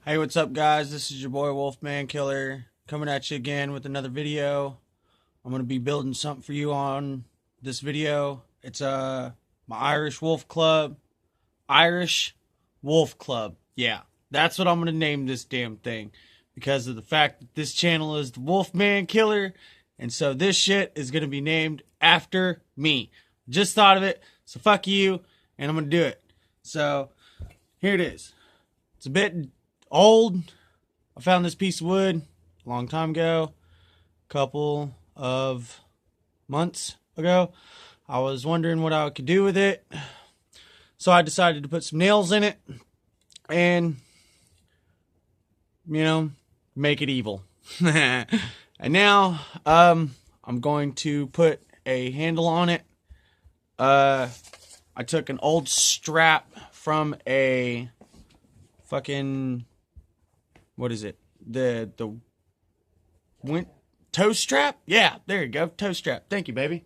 Hey, what's up, guys? This is your boy Wolfman Killer coming at you again with another video. I'm gonna be building something for you on this video. It's my Irish Wolf Club. Irish Wolf Club. Yeah, that's what I'm gonna name this damn thing because of the fact that this channel is the Wolfman Killer, and so this shit is gonna be named after me. Just thought of it, so fuck you, and I'm gonna do it. So here it is. It's a bit old. I found this piece of wood a long time ago, a couple of months ago. I was wondering what I could do with it, so I decided to put some nails in it and, make it evil. And now I'm going to put a handle on it. I took an old strap from a fucking, what is it? The toe strap? Yeah, there you go. Toe strap. Thank you, baby.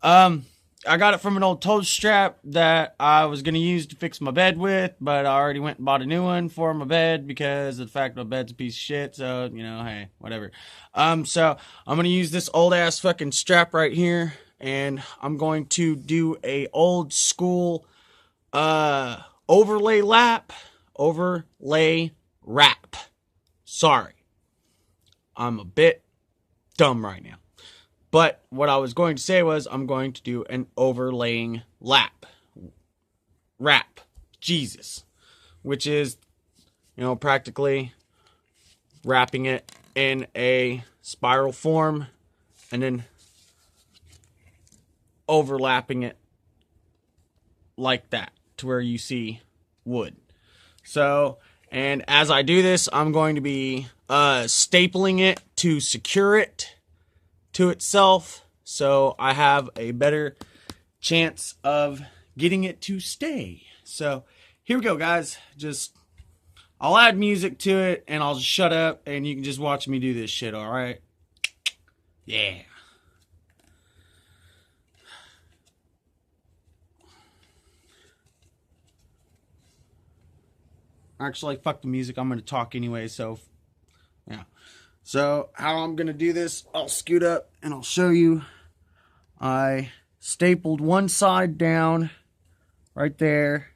I got it from an old toe strap that I was going to use to fix my bed with, but I already went and bought a new one for my bed because of the fact my bed's a piece of shit. So, hey, whatever. So I'm going to use this old ass fucking strap right here, and I'm going to do a old school, overlay wrap. Sorry. I'm a bit dumb right now. But what I was going to say was I'm going to do an overlaying wrap. Jesus. Which is, practically wrapping it in a spiral form and then overlapping it like that to where you see wood. So, and as I do this, I'm going to be stapling it to secure it to itself, so I have a better chance of getting it to stay. So here we go, guys. I'll add music to it, and I'll just shut up, and you can just watch me do this shit, alright? Yeah. Actually, fuck the music. I'm going to talk anyway, so yeah. So how I'm going to do this, I'll scoot up and I'll show you. I stapled one side down right there.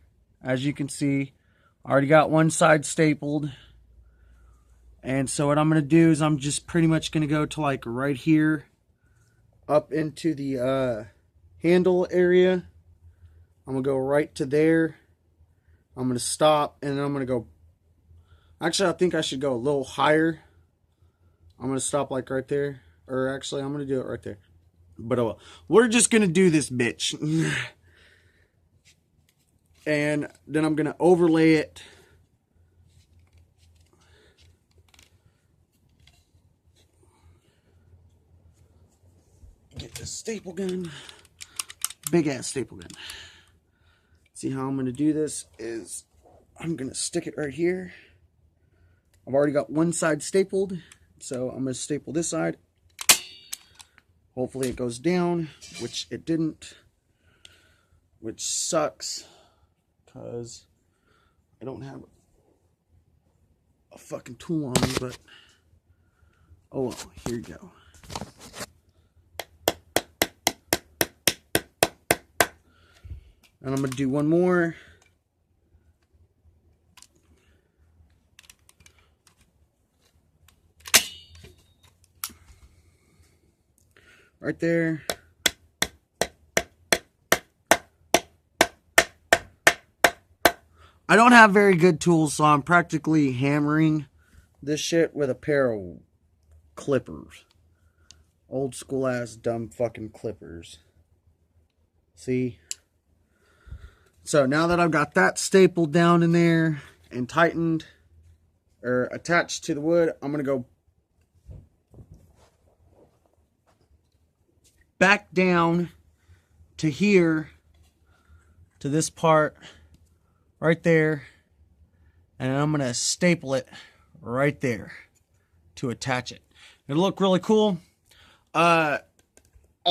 As you can see, I already got one side stapled. And so what I'm going to do is I'm just pretty much going to go to like right here up into the handle area. I'm going to go right to there. I'm going to stop, and then I'm going to go, actually I think I should go a little higher. I'm going to stop like right there, or actually I'm going to do it right there. But we're just going to do this bitch. And then I'm going to overlay it. Get the staple gun. Big ass staple gun. See how I'm going to do this is I'm going to stick it right here. I've already got one side stapled, so I'm going to staple this side. Hopefully it goes down, which it didn't, which sucks because I don't have a fucking tool on me, but oh well, here you go. And I'm going to do one more. Right there. I don't have very good tools, so I'm practically hammering this shit with a pair of clippers. Old school ass dumb fucking clippers. See? So now that I've got that stapled down in there and tightened or attached to the wood, I'm going to go back down to here, to this part right there, and I'm going to staple it right there to attach it. It'll look really cool. I'll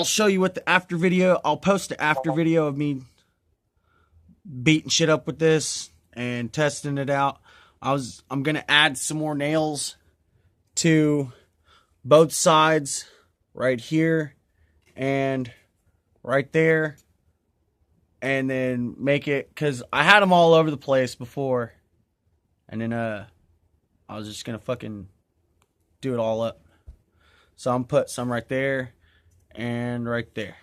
show you what the after video, I'll post the after video of me beating shit up with this and testing it out. I'm gonna add some more nails to both sides, right here and right there, and then make it, because I had them all over the place before, and then I was just gonna fucking do it all up. So I'm put some right there and right there.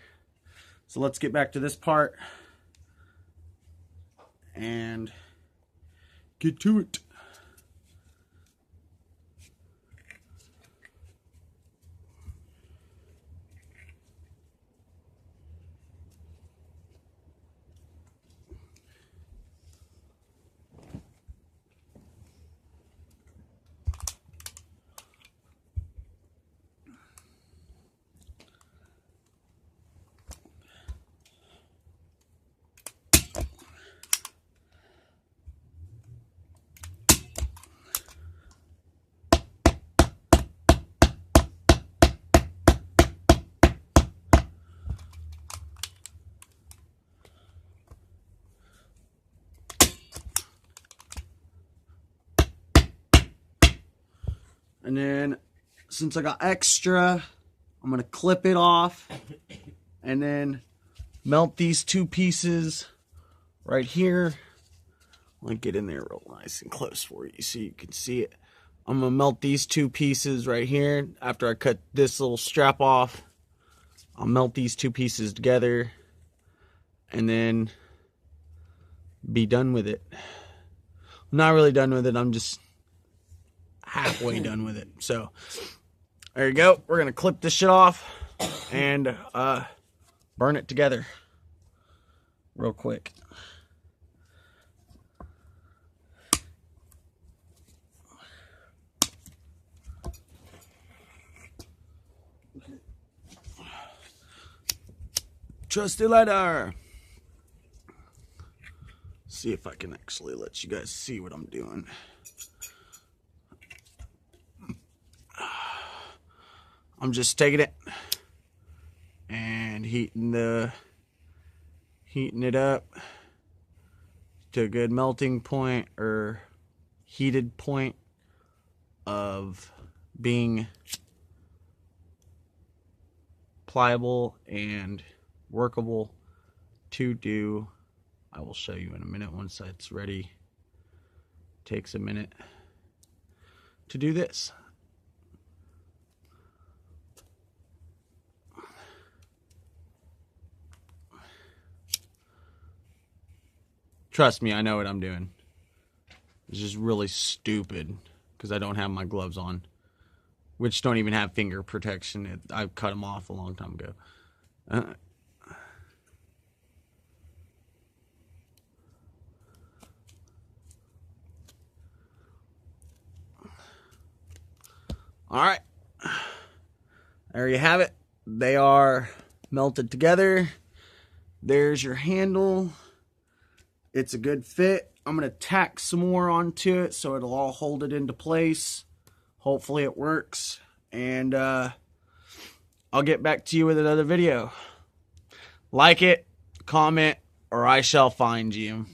So let's get back to this part and get to it. And then, since I got extra, I'm going to clip it off and then melt these two pieces right here. Let me get in there real nice and close for you so you can see it. I'm going to melt these two pieces right here. After I cut this little strap off, I'll melt these two pieces together and then be done with it. I'm not really done with it. I'm just halfway done with it. So there you go. We're gonna clip this shit off and burn it together real quick. Trusty lighter. See if I can actually let you guys see what I'm doing. I'm just taking it and heating it up to a good melting point or heated point of being pliable and workable to do. I will show you in a minute once it's ready. Takes a minute to do this. Trust me, I know what I'm doing. It's just really stupid because I don't have my gloves on, which don't even have finger protection. I cut them off a long time ago. All right, there you have it. They are melted together. There's your handle. It's a good fit. I'm going to tack some more onto it so it'll all hold it into place. Hopefully it works. And I'll get back to you with another video. Like it, comment, or I shall find you.